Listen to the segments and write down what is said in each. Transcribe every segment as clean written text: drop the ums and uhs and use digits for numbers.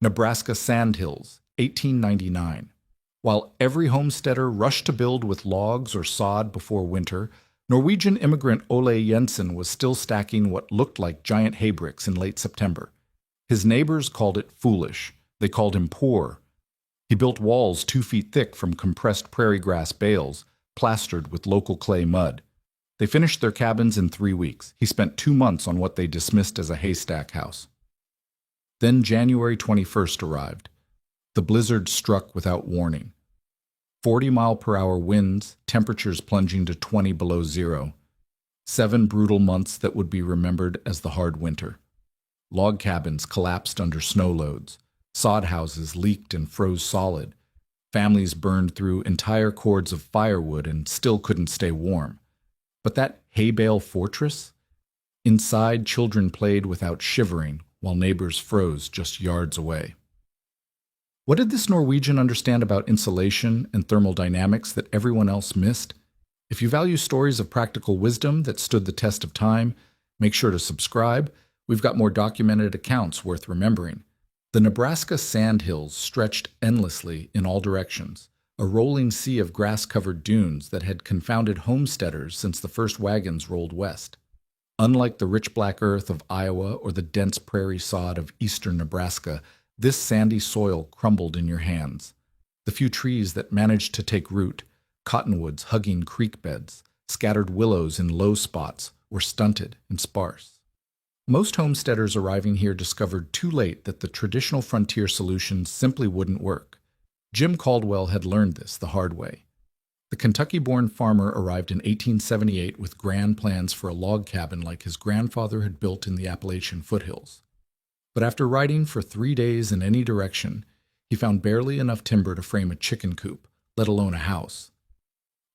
Nebraska Sandhills, 1899. While every homesteader rushed to build with logs or sod before winter, Norwegian immigrant Ole Jensen was still stacking what looked like giant hay bricks in late September. His neighbors called it foolish. They called him poor. He built walls 2 feet thick from compressed prairie grass bales, plastered with local clay mud. They finished their cabins in 3 weeks. He spent 2 months on what they dismissed as a haystack house. Then January 21st arrived. The blizzard struck without warning. 40-mile-per-hour winds, temperatures plunging to 20 below zero. 7 brutal months that would be remembered as the hard winter. Log cabins collapsed under snow loads. Sod houses leaked and froze solid. Families burned through entire cords of firewood and still couldn't stay warm. But that hay bale fortress? Inside, children played without shivering, while neighbors froze just yards away. What did this Norwegian understand about insulation and thermodynamics that everyone else missed? If you value stories of practical wisdom that stood the test of time, make sure to subscribe. We've got more documented accounts worth remembering. The Nebraska sandhills stretched endlessly in all directions, a rolling sea of grass-covered dunes that had confounded homesteaders since the first wagons rolled west. Unlike the rich black earth of Iowa or the dense prairie sod of eastern Nebraska, this sandy soil crumbled in your hands. The few trees that managed to take root, cottonwoods hugging creek beds, scattered willows in low spots, were stunted and sparse. Most homesteaders arriving here discovered too late that the traditional frontier solutions simply wouldn't work. Jim Caldwell had learned this the hard way. The Kentucky-born farmer arrived in 1878 with grand plans for a log cabin like his grandfather had built in the Appalachian foothills. But after riding for 3 days in any direction, he found barely enough timber to frame a chicken coop, let alone a house.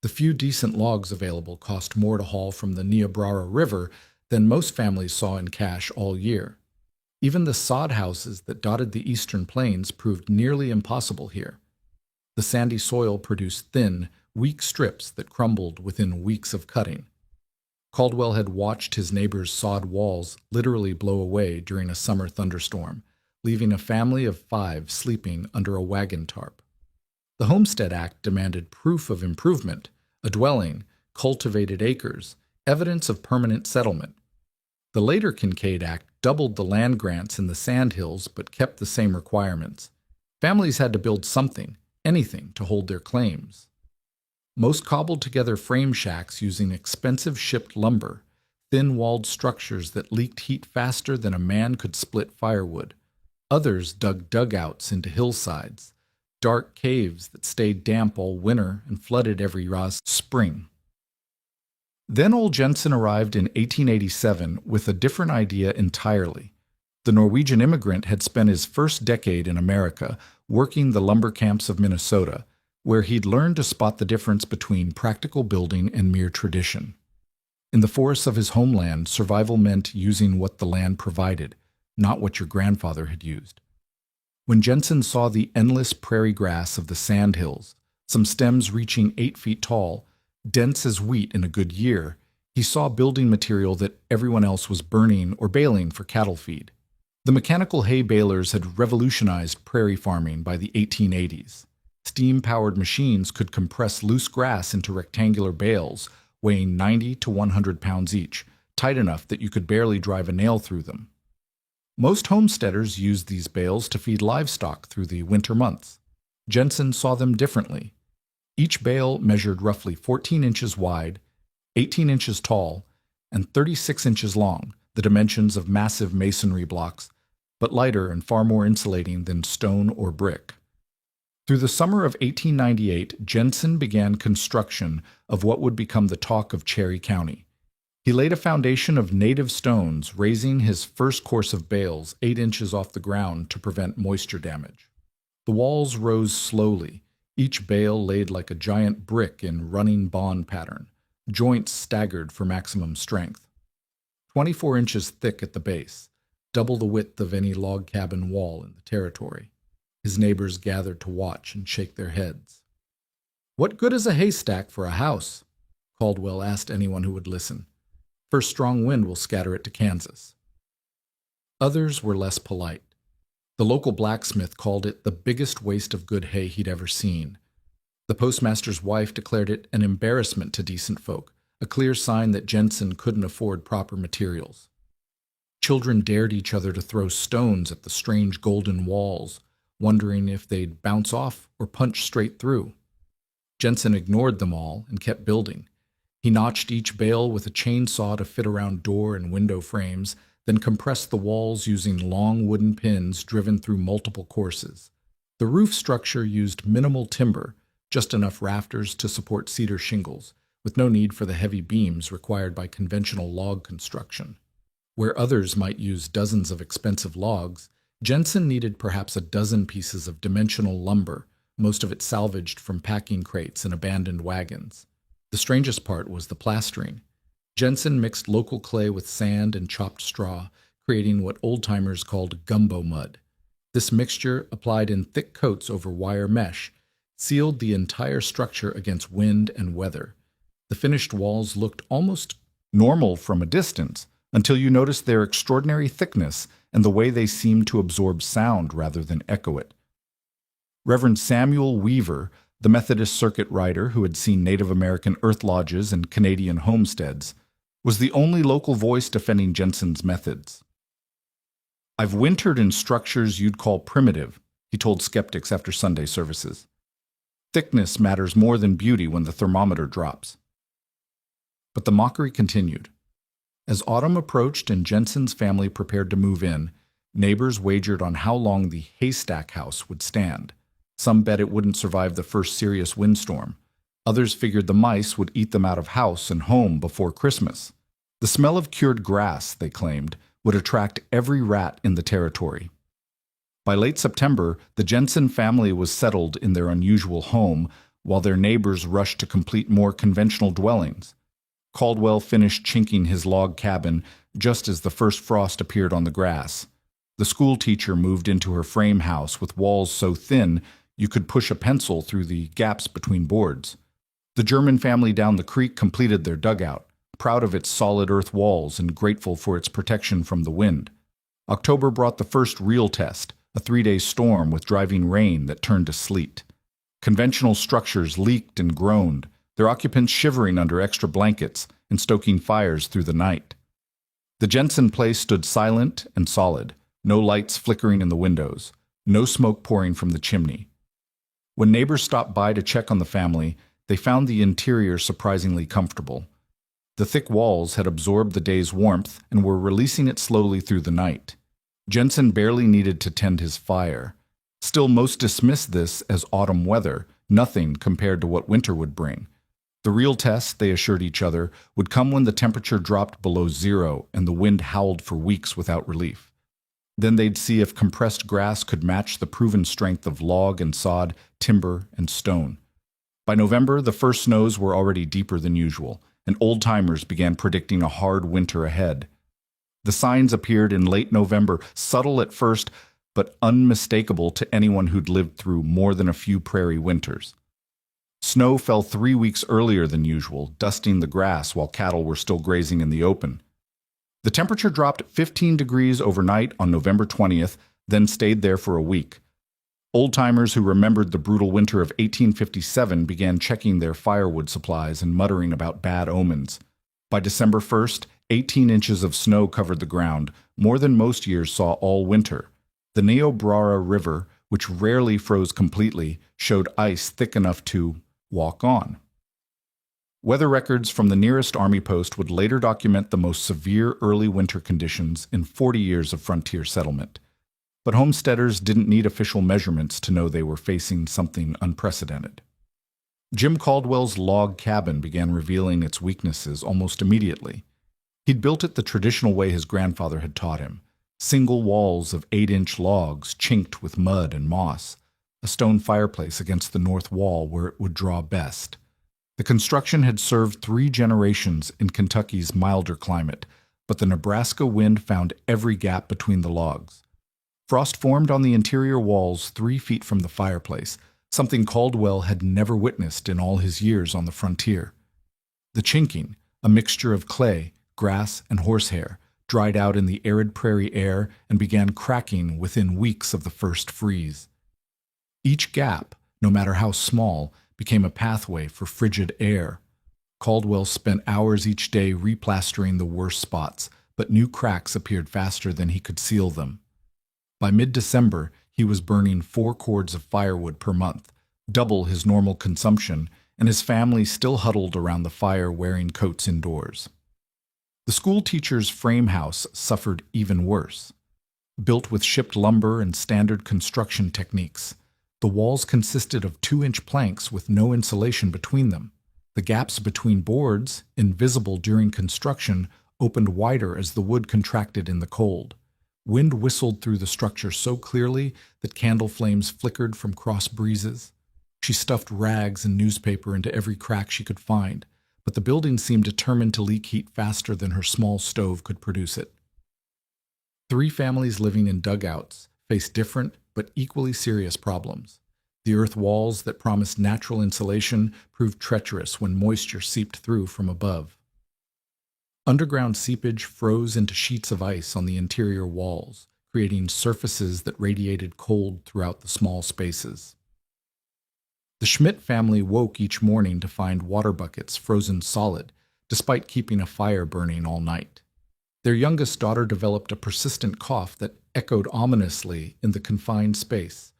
The few decent logs available cost more to haul from the Niobrara River than most families saw in cash all year. Even the sod houses that dotted the eastern plains proved nearly impossible here. The sandy soil produced thin, weak strips that crumbled within weeks of cutting. Caldwell had watched his neighbor's sod walls literally blow away during a summer thunderstorm, leaving a family of 5 sleeping under a wagon tarp. The Homestead Act demanded proof of improvement, a dwelling, cultivated acres, evidence of permanent settlement. The later Kincaid Act doubled the land grants in the Sandhills but kept the same requirements. Families had to build something, anything, to hold their claims. Most cobbled together frame shacks using expensive shipped lumber, thin-walled structures that leaked heat faster than a man could split firewood. Others dug dugouts into hillsides, dark caves that stayed damp all winter and flooded every spring. Then old Jensen arrived in 1887 with a different idea entirely. The Norwegian immigrant had spent his first decade in America working the lumber camps of Minnesota, where he'd learned to spot the difference between practical building and mere tradition. In the forests of his homeland, survival meant using what the land provided, not what your grandfather had used. When Jensen saw the endless prairie grass of the sandhills, some stems reaching 8 feet tall, dense as wheat in a good year, he saw building material that everyone else was burning or baling for cattle feed. The mechanical hay balers had revolutionized prairie farming by the 1880s. Steam-powered machines could compress loose grass into rectangular bales, weighing 90 to 100 pounds each, tight enough that you could barely drive a nail through them. Most homesteaders used these bales to feed livestock through the winter months. Jensen saw them differently. Each bale measured roughly 14 inches wide, 18 inches tall, and 36 inches long, the dimensions of massive masonry blocks, but lighter and far more insulating than stone or brick. Through the summer of 1898, Jensen began construction of what would become the talk of Cherry County. He laid a foundation of native stones, raising his first course of bales 8 inches off the ground to prevent moisture damage. The walls rose slowly, each bale laid like a giant brick in running bond pattern, joints staggered for maximum strength. 24 inches thick at the base, double the width of any log cabin wall in the territory. His neighbors gathered to watch and shake their heads. "What good is a haystack for a house?" Caldwell asked anyone who would listen. "First strong wind will scatter it to Kansas." Others were less polite. The local blacksmith called it the biggest waste of good hay he'd ever seen. The postmaster's wife declared it an embarrassment to decent folk, a clear sign that Jensen couldn't afford proper materials. Children dared each other to throw stones at the strange golden walls, wondering if they'd bounce off or punch straight through. Jensen ignored them all and kept building. He notched each bale with a chainsaw to fit around door and window frames, then compressed the walls using long wooden pins driven through multiple courses. The roof structure used minimal timber, just enough rafters to support cedar shingles, with no need for the heavy beams required by conventional log construction. Where others might use dozens of expensive logs, Jensen needed perhaps a dozen pieces of dimensional lumber, most of it salvaged from packing crates and abandoned wagons. The strangest part was the plastering. Jensen mixed local clay with sand and chopped straw, creating what old-timers called gumbo mud. This mixture, applied in thick coats over wire mesh, sealed the entire structure against wind and weather. The finished walls looked almost normal from a distance, until you noticed their extraordinary thickness and the way they seemed to absorb sound rather than echo it. Reverend Samuel Weaver, the Methodist circuit rider who had seen Native American earth lodges and Canadian homesteads, was the only local voice defending Jensen's methods. "I've wintered in structures you'd call primitive," he told skeptics after Sunday services. "Thickness matters more than beauty when the thermometer drops." But the mockery continued. As autumn approached and Jensen's family prepared to move in, neighbors wagered on how long the haystack house would stand. Some bet it wouldn't survive the first serious windstorm. Others figured the mice would eat them out of house and home before Christmas. The smell of cured grass, they claimed, would attract every rat in the territory. By late September, the Jensen family was settled in their unusual home, while their neighbors rushed to complete more conventional dwellings. Caldwell finished chinking his log cabin just as the first frost appeared on the grass. The school teacher moved into her frame house with walls so thin you could push a pencil through the gaps between boards. The German family down the creek completed their dugout, proud of its solid earth walls and grateful for its protection from the wind. October brought the first real test, a 3-day storm with driving rain that turned to sleet. Conventional structures leaked and groaned, their occupants shivering under extra blankets and stoking fires through the night. The Jensen place stood silent and solid, no lights flickering in the windows, no smoke pouring from the chimney. When neighbors stopped by to check on the family, they found the interior surprisingly comfortable. The thick walls had absorbed the day's warmth and were releasing it slowly through the night. Jensen barely needed to tend his fire. Still, most dismissed this as autumn weather, nothing compared to what winter would bring. The real test, they assured each other, would come when the temperature dropped below zero and the wind howled for weeks without relief. Then they'd see if compressed grass could match the proven strength of log and sod, timber and stone. By November, the first snows were already deeper than usual, and old-timers began predicting a hard winter ahead. The signs appeared in late November, subtle at first, but unmistakable to anyone who'd lived through more than a few prairie winters. Snow fell 3 weeks earlier than usual, dusting the grass while cattle were still grazing in the open. The temperature dropped 15 degrees overnight on November 20th, then stayed there for a week. Old-timers who remembered the brutal winter of 1857 began checking their firewood supplies and muttering about bad omens. By December 1st, 18 inches of snow covered the ground, more than most years saw all winter. The Niobrara River, which rarely froze completely, showed ice thick enough to walk on. Weather records from the nearest army post would later document the most severe early winter conditions in 40 years of frontier settlement. But homesteaders didn't need official measurements to know they were facing something unprecedented. Jim Caldwell's log cabin began revealing its weaknesses almost immediately. He'd built it the traditional way his grandfather had taught him, single walls of 8-inch logs chinked with mud and moss, a stone fireplace against the north wall where it would draw best. The construction had served 3 generations in Kentucky's milder climate, but the Nebraska wind found every gap between the logs. Frost formed on the interior walls 3 feet from the fireplace, something Caldwell had never witnessed in all his years on the frontier. The chinking, a mixture of clay, grass, and horsehair, dried out in the arid prairie air, and began cracking within weeks of the first freeze. Each gap, no matter how small, became a pathway for frigid air. Caldwell spent hours each day replastering the worst spots, but new cracks appeared faster than he could seal them. By mid-December, he was burning 4 cords of firewood per month, double his normal consumption, and his family still huddled around the fire wearing coats indoors. The school teacher's frame house suffered even worse. Built with shipped lumber and standard construction techniques, the walls consisted of 2-inch planks with no insulation between them. The gaps between boards, invisible during construction, opened wider as the wood contracted in the cold. Wind whistled through the structure so clearly that candle flames flickered from cross breezes. She stuffed rags and newspaper into every crack she could find, but the building seemed determined to leak heat faster than her small stove could produce it. 3 families living in dugouts faced different but equally serious problems. The earth walls that promised natural insulation proved treacherous when moisture seeped through from above. Underground seepage froze into sheets of ice on the interior walls, creating surfaces that radiated cold throughout the small spaces. The Schmidt family woke each morning to find water buckets frozen solid, despite keeping a fire burning all night. Their youngest daughter developed a persistent cough that echoed ominously in the confined space.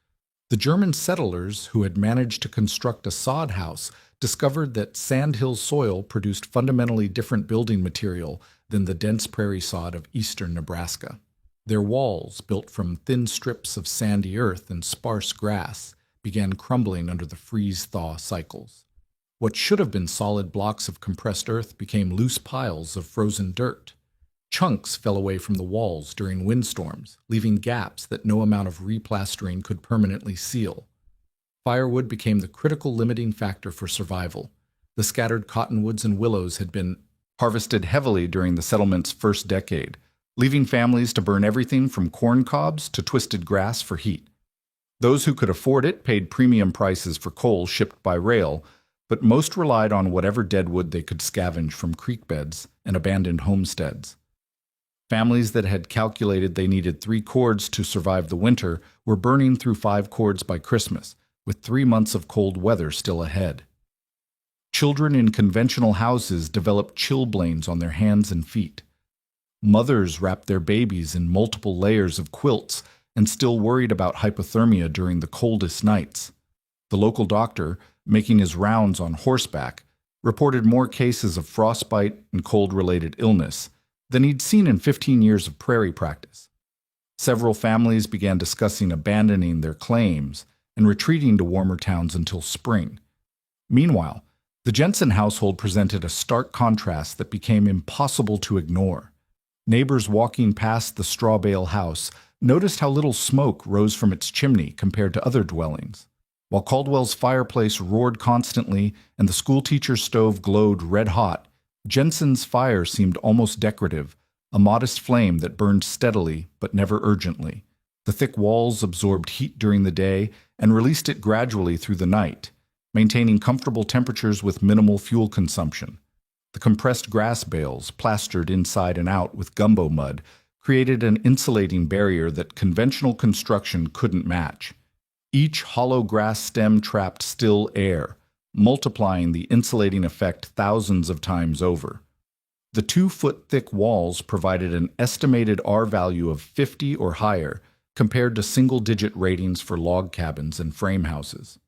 The German settlers, who had managed to construct a sod house, discovered that sandhill soil produced fundamentally different building material than the dense prairie sod of eastern Nebraska. Their walls, built from thin strips of sandy earth and sparse grass, began crumbling under the freeze-thaw cycles. What should have been solid blocks of compressed earth became loose piles of frozen dirt. Chunks fell away from the walls during windstorms, leaving gaps that no amount of replastering could permanently seal. Firewood became the critical limiting factor for survival. The scattered cottonwoods and willows had been harvested heavily during the settlement's first decade, leaving families to burn everything from corn cobs to twisted grass for heat. Those who could afford it paid premium prices for coal shipped by rail, but most relied on whatever deadwood they could scavenge from creek beds and abandoned homesteads. Families that had calculated they needed 3 cords to survive the winter were burning through 5 cords by Christmas, with 3 months of cold weather still ahead. Children in conventional houses developed chilblains on their hands and feet. Mothers wrapped their babies in multiple layers of quilts and still worried about hypothermia during the coldest nights. The local doctor, making his rounds on horseback, reported more cases of frostbite and cold-related illness than he'd seen in 15 years of prairie practice. Several families began discussing abandoning their claims and retreating to warmer towns until spring. Meanwhile, the Jensen household presented a stark contrast that became impossible to ignore. Neighbors walking past the straw bale house noticed how little smoke rose from its chimney compared to other dwellings. While Caldwell's fireplace roared constantly and the schoolteacher's stove glowed red-hot, Jensen's fire seemed almost decorative, a modest flame that burned steadily but never urgently. The thick walls absorbed heat during the day and released it gradually through the night, maintaining comfortable temperatures with minimal fuel consumption. The compressed grass bales, plastered inside and out with gumbo mud, created an insulating barrier that conventional construction couldn't match. Each hollow grass stem trapped still air, multiplying the insulating effect thousands of times over. The 2-foot-thick walls provided an estimated R value of 50 or higher, compared to single-digit ratings for log cabins and frame houses.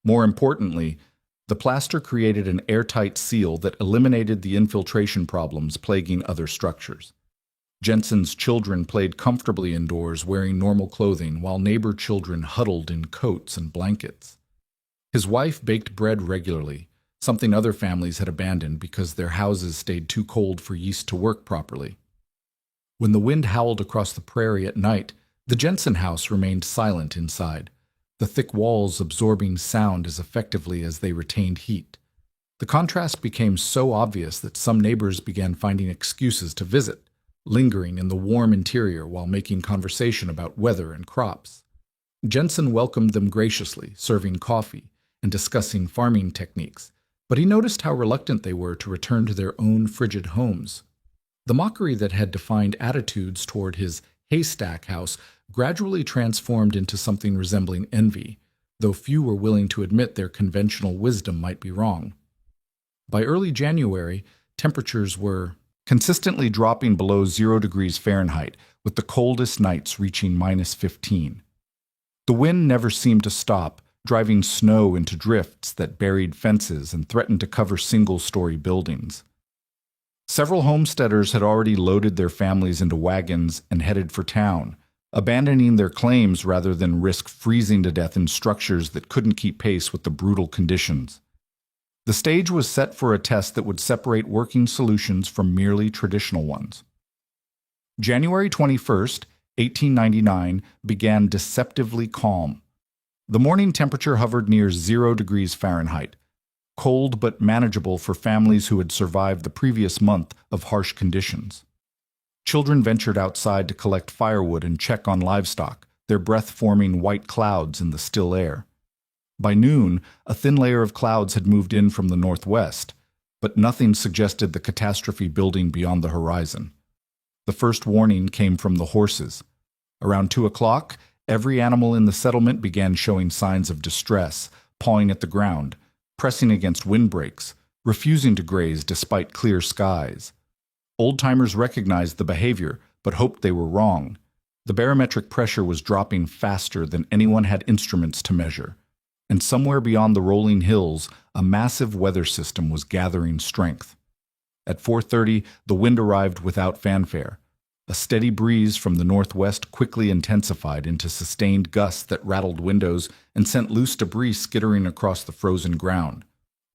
More importantly, the plaster created an airtight seal that eliminated the infiltration problems plaguing other structures. Jensen's children played comfortably indoors wearing normal clothing while neighbor children huddled in coats and blankets. His wife baked bread regularly, something other families had abandoned because their houses stayed too cold for yeast to work properly. When the wind howled across the prairie at night, the Jensen house remained silent inside, the thick walls absorbing sound as effectively as they retained heat. The contrast became so obvious that some neighbors began finding excuses to visit, lingering in the warm interior while making conversation about weather and crops. Jensen welcomed them graciously, serving coffee and discussing farming techniques, but he noticed how reluctant they were to return to their own frigid homes. The mockery that had defined attitudes toward his haystack house gradually transformed into something resembling envy, though few were willing to admit their conventional wisdom might be wrong. By early January, temperatures were consistently dropping below 0 degrees Fahrenheit, with the coldest nights reaching -15. The wind never seemed to stop, driving snow into drifts that buried fences and threatened to cover single-story buildings. Several homesteaders had already loaded their families into wagons and headed for town, abandoning their claims rather than risk freezing to death in structures that couldn't keep pace with the brutal conditions. The stage was set for a test that would separate working solutions from merely traditional ones. January 21st, 1899, began deceptively calm. The morning temperature hovered near 0 degrees Fahrenheit, cold but manageable for families who had survived the previous month of harsh conditions. Children ventured outside to collect firewood and check on livestock, their breath forming white clouds in the still air. By noon, a thin layer of clouds had moved in from the northwest, but nothing suggested the catastrophe building beyond the horizon. The first warning came from the horses. Around 2 o'clock, every animal in the settlement began showing signs of distress, pawing at the ground, pressing against windbreaks, refusing to graze despite clear skies. Old-timers recognized the behavior, but hoped they were wrong. The barometric pressure was dropping faster than anyone had instruments to measure, and somewhere beyond the rolling hills, a massive weather system was gathering strength. At 4:30, the wind arrived without fanfare. A steady breeze from the northwest quickly intensified into sustained gusts that rattled windows and sent loose debris skittering across the frozen ground.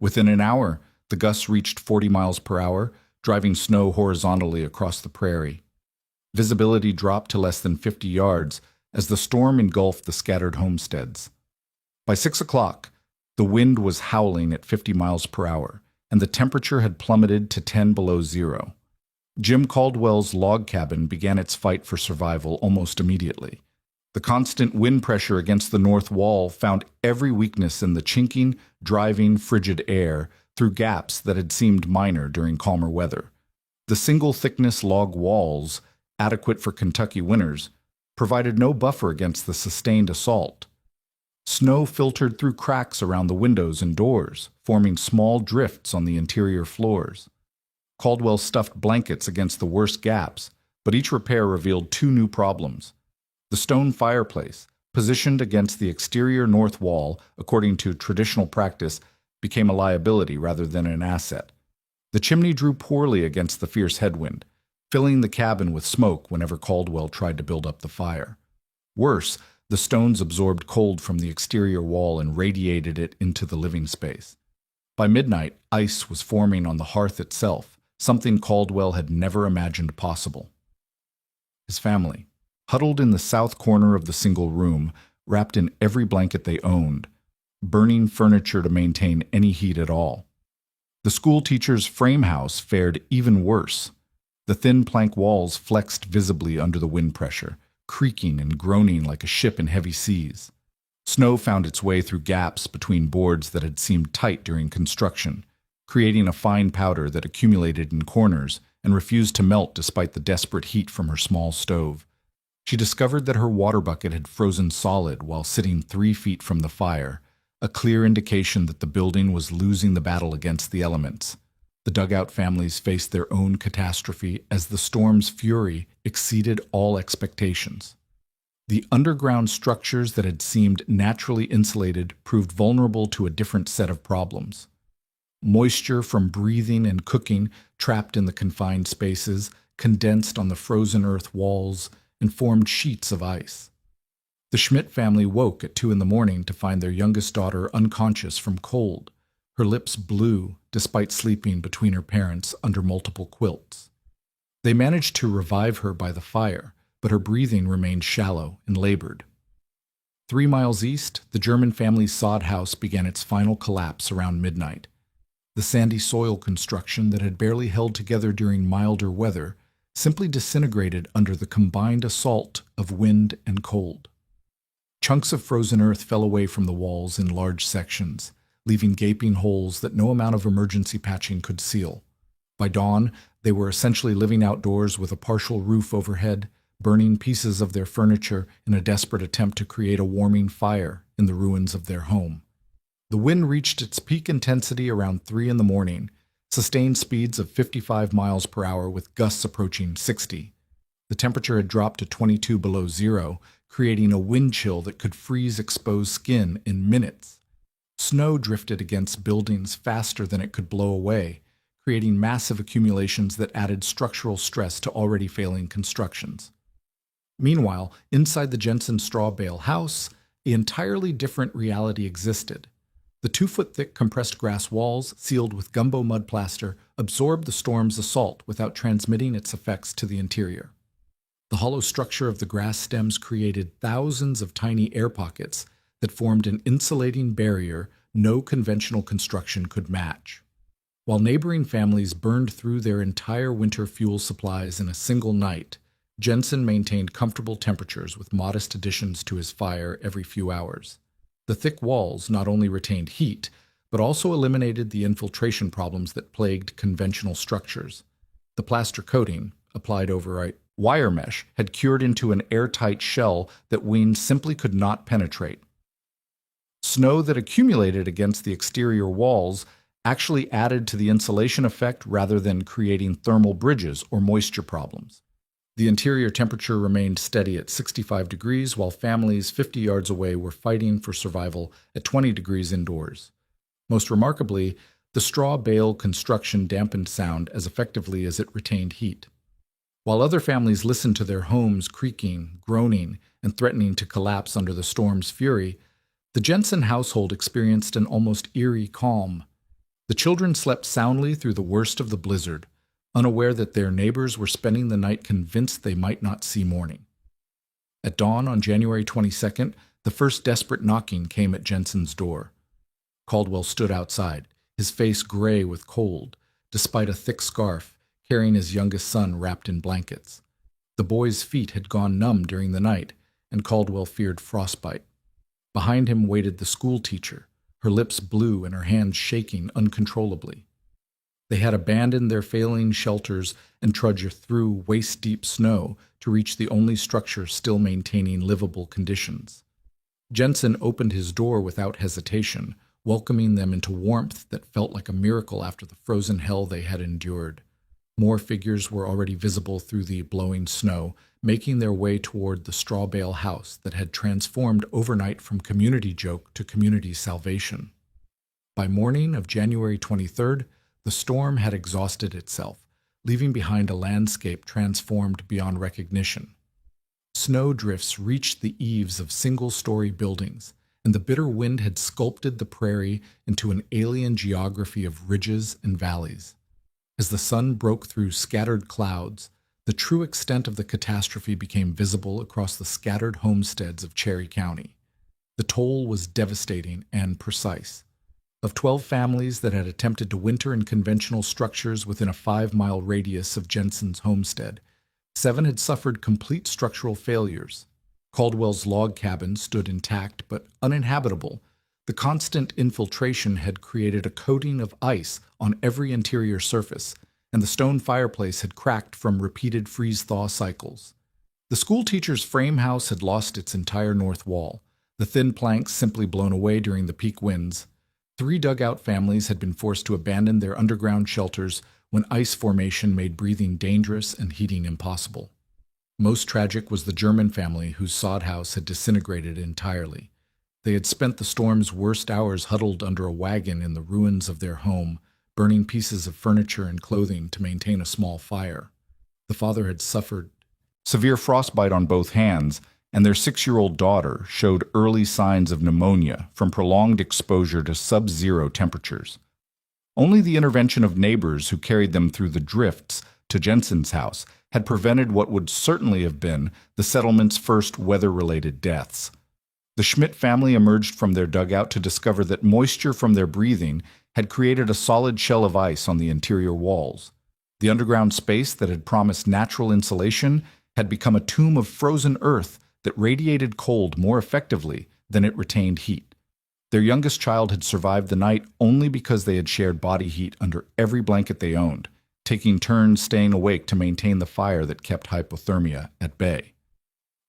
Within an hour, the gusts reached 40 miles per hour, driving snow horizontally across the prairie. Visibility dropped to less than 50 yards as the storm engulfed the scattered homesteads. By 6 o'clock, the wind was howling at 50 miles per hour, and the temperature had plummeted to 10 below zero. Jim Caldwell's log cabin began its fight for survival almost immediately. The constant wind pressure against the north wall found every weakness in the chinking, driving, frigid air through gaps that had seemed minor during calmer weather. The single-thickness log walls, adequate for Kentucky winters, provided no buffer against the sustained assault. Snow filtered through cracks around the windows and doors, forming small drifts on the interior floors. Caldwell stuffed blankets against the worst gaps, but each repair revealed two new problems. The stone fireplace, positioned against the exterior north wall according to traditional practice, became a liability rather than an asset. The chimney drew poorly against the fierce headwind, filling the cabin with smoke whenever Caldwell tried to build up the fire. Worse, the stones absorbed cold from the exterior wall and radiated it into the living space. By midnight, ice was forming on the hearth itself, something Caldwell had never imagined possible. His family, huddled in the south corner of the single room, wrapped in every blanket they owned, burning furniture to maintain any heat at all. The school teacher's frame house fared even worse. The thin plank walls flexed visibly under the wind pressure, creaking and groaning like a ship in heavy seas. Snow found its way through gaps between boards that had seemed tight during construction, creating a fine powder that accumulated in corners and refused to melt despite the desperate heat from her small stove. She discovered that her water bucket had frozen solid while sitting 3 feet from the fire, a clear indication that the building was losing the battle against the elements. The dugout families faced their own catastrophe as the storm's fury exceeded all expectations. The underground structures that had seemed naturally insulated proved vulnerable to a different set of problems. Moisture from breathing and cooking, trapped in the confined spaces, condensed on the frozen earth walls and formed sheets of ice. The Schmidt family woke at 2 a.m. to find their youngest daughter unconscious from cold, her lips blue despite sleeping between her parents under multiple quilts. They managed to revive her by the fire, but her breathing remained shallow and labored. 3 miles east, the German family's sod house began its final collapse around midnight. The sandy soil construction that had barely held together during milder weather simply disintegrated under the combined assault of wind and cold. Chunks of frozen earth fell away from the walls in large sections, leaving gaping holes that no amount of emergency patching could seal. By dawn, They were essentially living outdoors with a partial roof overhead, burning pieces of their furniture in a desperate attempt to create a warming fire in the ruins of their home. The wind reached its peak intensity around 3 in the morning, sustained speeds of 55 miles per hour with gusts approaching 60. The temperature had dropped to 22 below zero, creating a wind chill that could freeze exposed skin in minutes. Snow drifted against buildings faster than it could blow away, creating massive accumulations that added structural stress to already failing constructions. Meanwhile, inside the Jensen straw bale house, an entirely different reality existed. The 2-foot-thick compressed grass walls, sealed with gumbo mud plaster, absorbed the storm's assault without transmitting its effects to the interior. The hollow structure of the grass stems created thousands of tiny air pockets that formed an insulating barrier no conventional construction could match. While neighboring families burned through their entire winter fuel supplies in a single night, Jensen maintained comfortable temperatures with modest additions to his fire every few hours. The thick walls not only retained heat, but also eliminated the infiltration problems that plagued conventional structures. The plaster coating, applied over a wire mesh, had cured into an airtight shell that winds simply could not penetrate. Snow that accumulated against the exterior walls actually added to the insulation effect rather than creating thermal bridges or moisture problems. The interior temperature remained steady at 65 degrees, while families 50 yards away were fighting for survival at 20 degrees indoors. Most remarkably, the straw bale construction dampened sound as effectively as it retained heat. While other families listened to their homes creaking, groaning, and threatening to collapse under the storm's fury, the Jensen household experienced an almost eerie calm. The children slept soundly through the worst of the blizzard, unaware that their neighbors were spending the night convinced they might not see morning. At dawn on January 22nd, the first desperate knocking came at Jensen's door. Caldwell stood outside, his face gray with cold, despite a thick scarf, carrying his youngest son wrapped in blankets. The boy's feet had gone numb during the night, and Caldwell feared frostbite. Behind him waited the school teacher, her lips blue and her hands shaking uncontrollably. They had abandoned their failing shelters and trudged through waist-deep snow to reach the only structure still maintaining livable conditions. Jensen opened his door without hesitation, welcoming them into warmth that felt like a miracle after the frozen hell they had endured. More figures were already visible through the blowing snow, making their way toward the straw bale house that had transformed overnight from community joke to community salvation. By morning of January 23rd, the storm had exhausted itself, leaving behind a landscape transformed beyond recognition. Snow drifts reached the eaves of single-story buildings, and the bitter wind had sculpted the prairie into an alien geography of ridges and valleys. As the sun broke through scattered clouds, the true extent of the catastrophe became visible across the scattered homesteads of Cherry County. The toll was devastating and precise. Of 12 families that had attempted to winter in conventional structures within a 5-mile radius of Jensen's homestead, 7 had suffered complete structural failures. Caldwell's log cabin stood intact but uninhabitable. The constant infiltration had created a coating of ice on every interior surface, and the stone fireplace had cracked from repeated freeze-thaw cycles. The schoolteacher's frame house had lost its entire north wall, the thin planks simply blown away during the peak winds. 3 dugout families had been forced to abandon their underground shelters when ice formation made breathing dangerous and heating impossible. Most tragic was the German family whose sod house had disintegrated entirely. They had spent the storm's worst hours huddled under a wagon in the ruins of their home, burning pieces of furniture and clothing to maintain a small fire. The father had suffered severe frostbite on both hands, and their 6-year-old daughter showed early signs of pneumonia from prolonged exposure to sub-zero temperatures. Only the intervention of neighbors who carried them through the drifts to Jensen's house had prevented what would certainly have been the settlement's first weather-related deaths. The Schmidt family emerged from their dugout to discover that moisture from their breathing had created a solid shell of ice on the interior walls. The underground space that had promised natural insulation had become a tomb of frozen earth that radiated cold more effectively than it retained heat. Their youngest child had survived the night only because they had shared body heat under every blanket they owned, taking turns staying awake to maintain the fire that kept hypothermia at bay.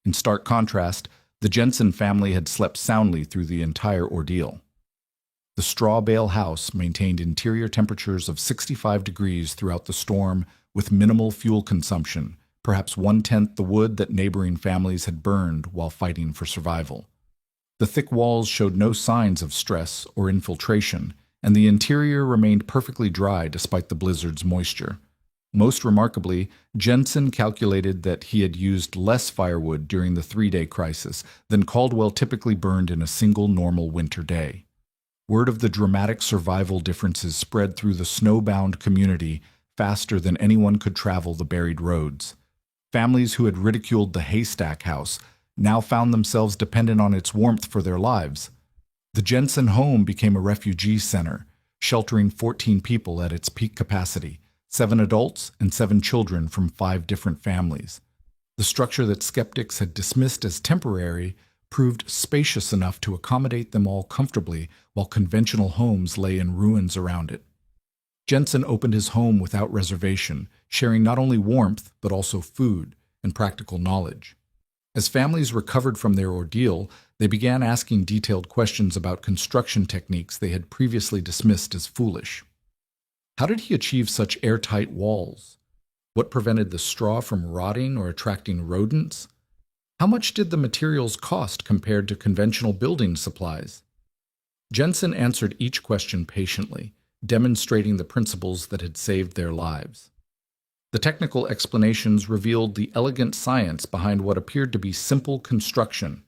In stark contrast, the Jensen family had slept soundly through the entire ordeal. The straw bale house maintained interior temperatures of 65 degrees throughout the storm with minimal fuel consumption, perhaps 1/10 the wood that neighboring families had burned while fighting for survival. The thick walls showed no signs of stress or infiltration, and the interior remained perfectly dry despite the blizzard's moisture. Most remarkably, Jensen calculated that he had used less firewood during the 3-day crisis than Caldwell typically burned in a single normal winter day. Word of the dramatic survival differences spread through the snowbound community faster than anyone could travel the buried roads. Families who had ridiculed the haystack house now found themselves dependent on its warmth for their lives. The Jensen home became a refugee center, sheltering 14 people at its peak capacity, 7 adults and 7 children from 5 different families. The structure that skeptics had dismissed as temporary proved spacious enough to accommodate them all comfortably while conventional homes lay in ruins around it. Jensen opened his home without reservation, sharing not only warmth but also food and practical knowledge. As families recovered from their ordeal, they began asking detailed questions about construction techniques they had previously dismissed as foolish. How did he achieve such airtight walls? What prevented the straw from rotting or attracting rodents? How much did the materials cost compared to conventional building supplies? Jensen answered each question patiently, demonstrating the principles that had saved their lives. The technical explanations revealed the elegant science behind what appeared to be simple construction.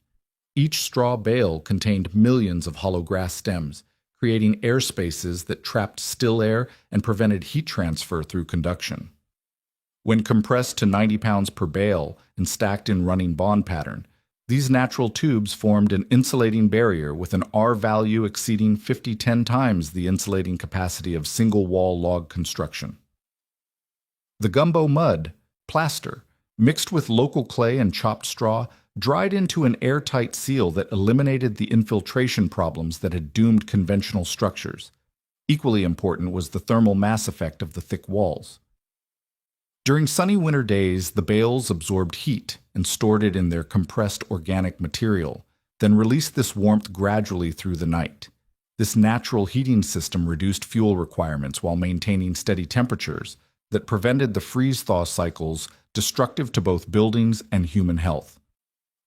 Each straw bale contained millions of hollow grass stems, creating air spaces that trapped still air and prevented heat transfer through conduction. When compressed to 90 pounds per bale and stacked in running bond pattern, these natural tubes formed an insulating barrier with an R value exceeding 10 times the insulating capacity of single-wall log construction. The gumbo mud, plaster, mixed with local clay and chopped straw, dried into an airtight seal that eliminated the infiltration problems that had doomed conventional structures. Equally important was the thermal mass effect of the thick walls. During sunny winter days, the bales absorbed heat and stored it in their compressed organic material, then released this warmth gradually through the night. This natural heating system reduced fuel requirements while maintaining steady temperatures that prevented the freeze-thaw cycles destructive to both buildings and human health.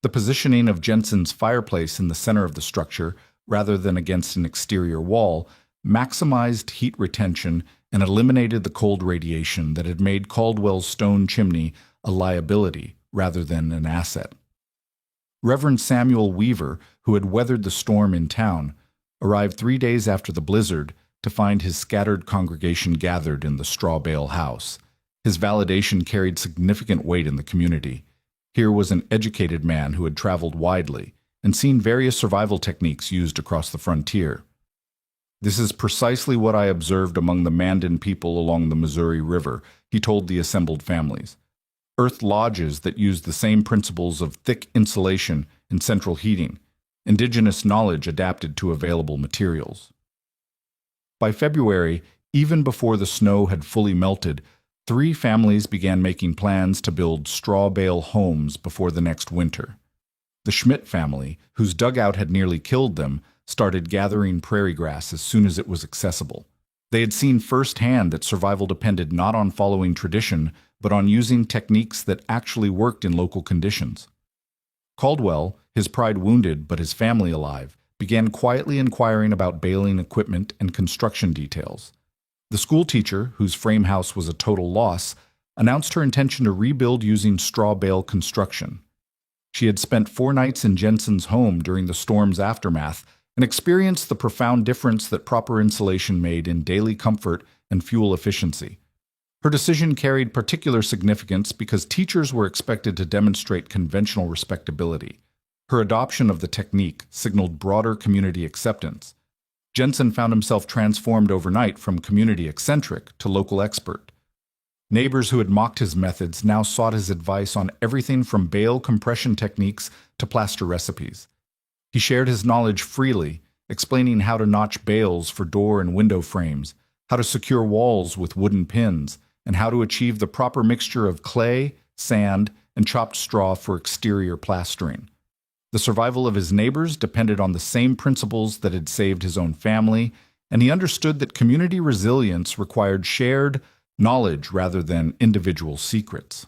The positioning of Jensen's fireplace in the center of the structure, rather than against an exterior wall, maximized heat retention and eliminated the cold radiation that had made Caldwell's stone chimney a liability rather than an asset. Reverend Samuel Weaver, who had weathered the storm in town, arrived 3 days after the blizzard to find his scattered congregation gathered in the straw bale house. His validation carried significant weight in the community. Here was an educated man who had traveled widely and seen various survival techniques used across the frontier. "This is precisely what I observed among the Mandan people along the Missouri River," he told the assembled families. "Earth lodges that used the same principles of thick insulation and central heating, indigenous knowledge adapted to available materials." By February, even before the snow had fully melted, 3 families began making plans to build straw bale homes before the next winter. The Schmidt family, whose dugout had nearly killed them, started gathering prairie grass as soon as it was accessible. They had seen firsthand that survival depended not on following tradition, but on using techniques that actually worked in local conditions. Caldwell, his pride wounded but his family alive, began quietly inquiring about baling equipment and construction details. The schoolteacher, whose frame house was a total loss, announced her intention to rebuild using straw bale construction. She had spent 4 nights in Jensen's home during the storm's aftermath and experienced the profound difference that proper insulation made in daily comfort and fuel efficiency. Her decision carried particular significance because teachers were expected to demonstrate conventional respectability. Her adoption of the technique signaled broader community acceptance. Jensen found himself transformed overnight from community eccentric to local expert. Neighbors who had mocked his methods now sought his advice on everything from bale compression techniques to plaster recipes. He shared his knowledge freely, explaining how to notch bales for door and window frames, how to secure walls with wooden pins, and how to achieve the proper mixture of clay, sand, and chopped straw for exterior plastering. The survival of his neighbors depended on the same principles that had saved his own family, and he understood that community resilience required shared knowledge rather than individual secrets.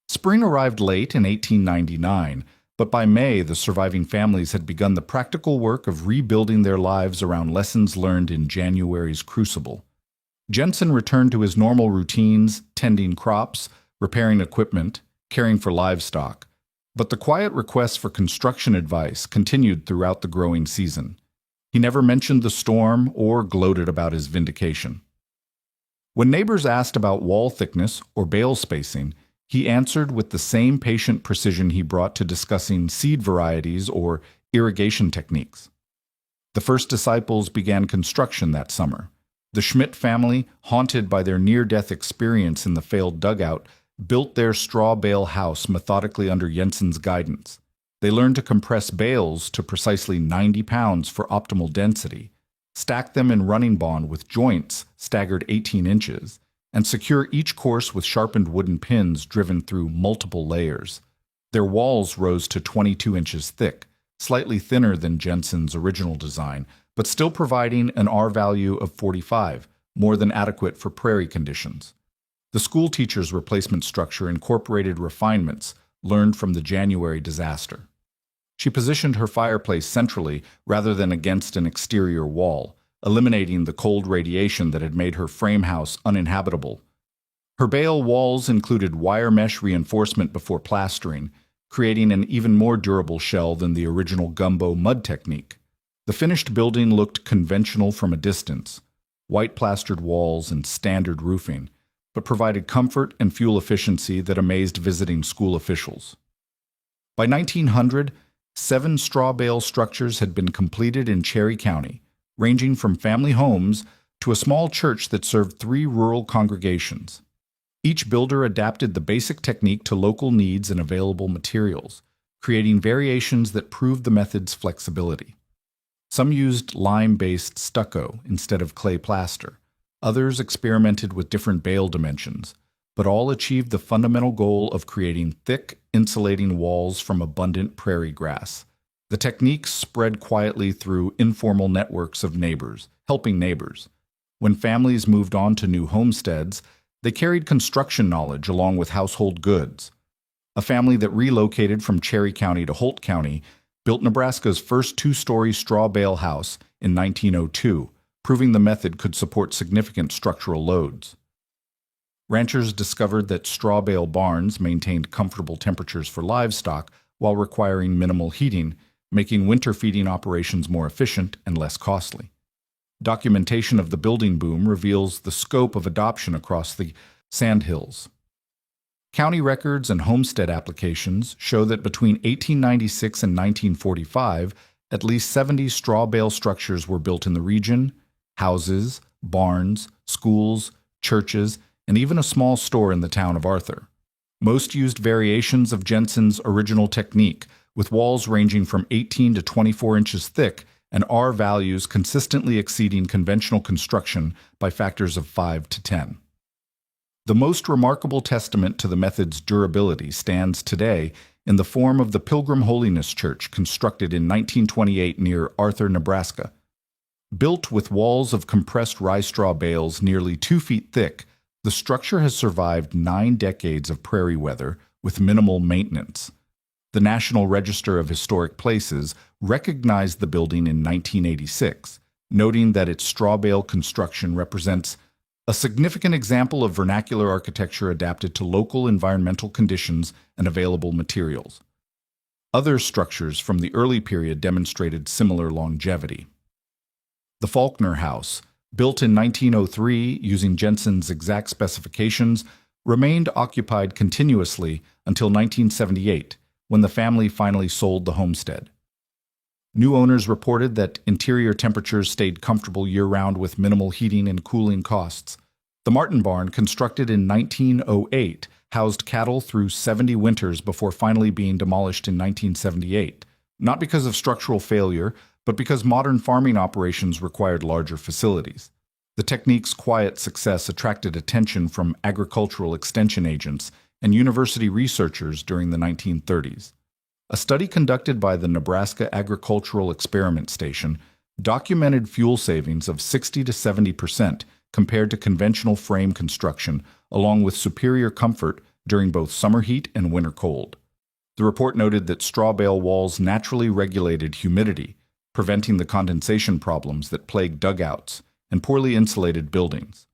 Spring arrived late in 1899, but by May the surviving families had begun the practical work of rebuilding their lives around lessons learned in January's crucible. Jensen returned to his normal routines, tending crops, repairing equipment, caring for livestock, but the quiet requests for construction advice continued throughout the growing season. He never mentioned the storm or gloated about his vindication. When neighbors asked about wall thickness or bale spacing, he answered with the same patient precision he brought to discussing seed varieties or irrigation techniques. The first disciples began construction that summer. The Schmidt family, haunted by their near-death experience in the failed dugout, built their straw bale house methodically under Jensen's guidance. They learned to compress bales to precisely 90 pounds for optimal density, stack them in running bond with joints staggered 18 inches, and secure each course with sharpened wooden pins driven through multiple layers. Their walls rose to 22 inches thick, slightly thinner than Jensen's original design, but still providing an R value of 45, more than adequate for prairie conditions. The school teacher's replacement structure incorporated refinements learned from the January disaster. She positioned her fireplace centrally rather than against an exterior wall, eliminating the cold radiation that had made her frame house uninhabitable. Her bale walls included wire mesh reinforcement before plastering, creating an even more durable shell than the original gumbo mud technique. The finished building looked conventional from a distance, white plastered walls and standard roofing, but provided comfort and fuel efficiency that amazed visiting school officials. By 1900, 7 straw bale structures had been completed in Cherry County, ranging from family homes to a small church that served 3 rural congregations. Each builder adapted the basic technique to local needs and available materials, creating variations that proved the method's flexibility. Some used lime-based stucco instead of clay plaster. Others experimented with different bale dimensions, but all achieved the fundamental goal of creating thick, insulating walls from abundant prairie grass. The techniques spread quietly through informal networks of neighbors, helping neighbors. When families moved on to new homesteads, they carried construction knowledge along with household goods. A family that relocated from Cherry County to Holt County built Nebraska's first 2-story straw bale house in 1902, proving the method could support significant structural loads. Ranchers discovered that straw bale barns maintained comfortable temperatures for livestock while requiring minimal heating, making winter feeding operations more efficient and less costly. Documentation of the building boom reveals the scope of adoption across the Sandhills. County records and homestead applications show that between 1896 and 1945, at least 70 straw bale structures were built in the region: houses, barns, schools, churches, and even a small store in the town of Arthur. Most used variations of Jensen's original technique, with walls ranging from 18 to 24 inches thick and R values consistently exceeding conventional construction by factors of 5 to 10. The most remarkable testament to the method's durability stands today in the form of the Pilgrim Holiness Church constructed in 1928 near Arthur, Nebraska. Built with walls of compressed rye straw bales nearly 2 feet thick, the structure has survived 9 decades of prairie weather with minimal maintenance. The National Register of Historic Places recognized the building in 1986, noting that its straw bale construction represents a significant example of vernacular architecture adapted to local environmental conditions and available materials. Other structures from the early period demonstrated similar longevity. The Faulkner House, built in 1903 using Jensen's exact specifications, remained occupied continuously until 1978, when the family finally sold the homestead. New owners reported that interior temperatures stayed comfortable year-round with minimal heating and cooling costs. The Martin Barn, constructed in 1908, housed cattle through 70 winters before finally being demolished in 1978, not because of structural failure, but because modern farming operations required larger facilities. The technique's quiet success attracted attention from agricultural extension agents and university researchers during the 1930s. A study conducted by the Nebraska Agricultural Experiment Station documented fuel savings of 60 to 70% compared to conventional frame construction, along with superior comfort during both summer heat and winter cold. The report noted that straw bale walls naturally regulated humidity, preventing the condensation problems that plague dugouts and poorly insulated buildings.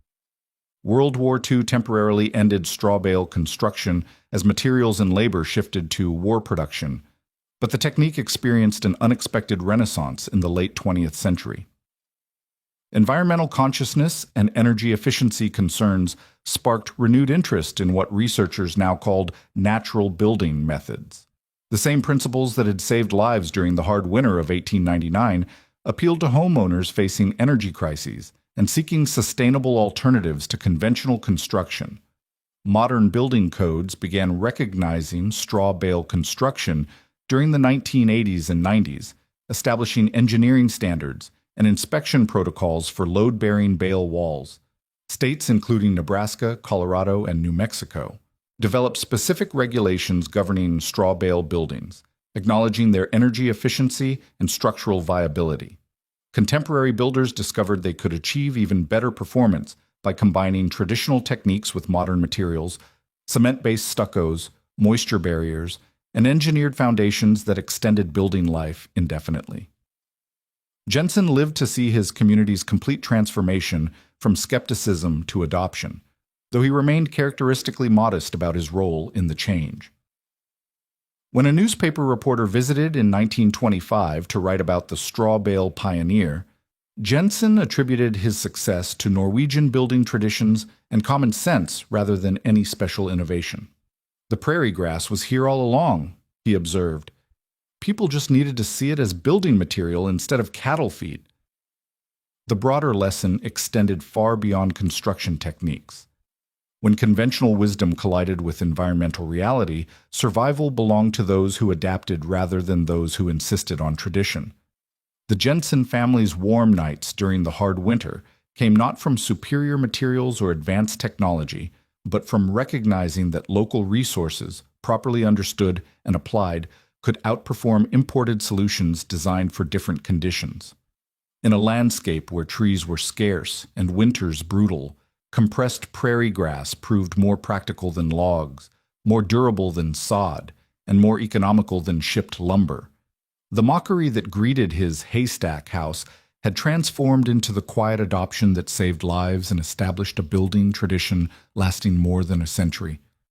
World War II temporarily ended straw bale construction as materials and labor shifted to war production, but the technique experienced an unexpected renaissance in the late 20th century. Environmental consciousness and energy efficiency concerns sparked renewed interest in what researchers now called natural building methods. The same principles that had saved lives during the hard winter of 1899 appealed to homeowners facing energy crises and seeking sustainable alternatives to conventional construction. Modern building codes began recognizing straw bale construction during the 1980s and 90s, establishing engineering standards and inspection protocols for load-bearing bale walls. States including Nebraska, Colorado, and New Mexico developed specific regulations governing straw bale buildings, acknowledging their energy efficiency and structural viability. Contemporary builders discovered they could achieve even better performance by combining traditional techniques with modern materials, cement-based stuccos, moisture barriers, and engineered foundations that extended building life indefinitely. Jensen lived to see his community's complete transformation from skepticism to adoption, though he remained characteristically modest about his role in the change. When a newspaper reporter visited in 1925 to write about the straw bale pioneer, Jensen attributed his success to Norwegian building traditions and common sense rather than any special innovation. "The prairie grass was here all along," he observed. "People just needed to see it as building material instead of cattle feed." The broader lesson extended far beyond construction techniques. When conventional wisdom collided with environmental reality, survival belonged to those who adapted rather than those who insisted on tradition. The Jensen family's warm nights during the hard winter came not from superior materials or advanced technology, but from recognizing that local resources, properly understood and applied, could outperform imported solutions designed for different conditions. In a landscape where trees were scarce and winters brutal, compressed prairie grass proved more practical than logs, more durable than sod, and more economical than shipped lumber. The mockery that greeted his haystack house had transformed into the quiet adoption that saved lives and established a building tradition lasting more than a century.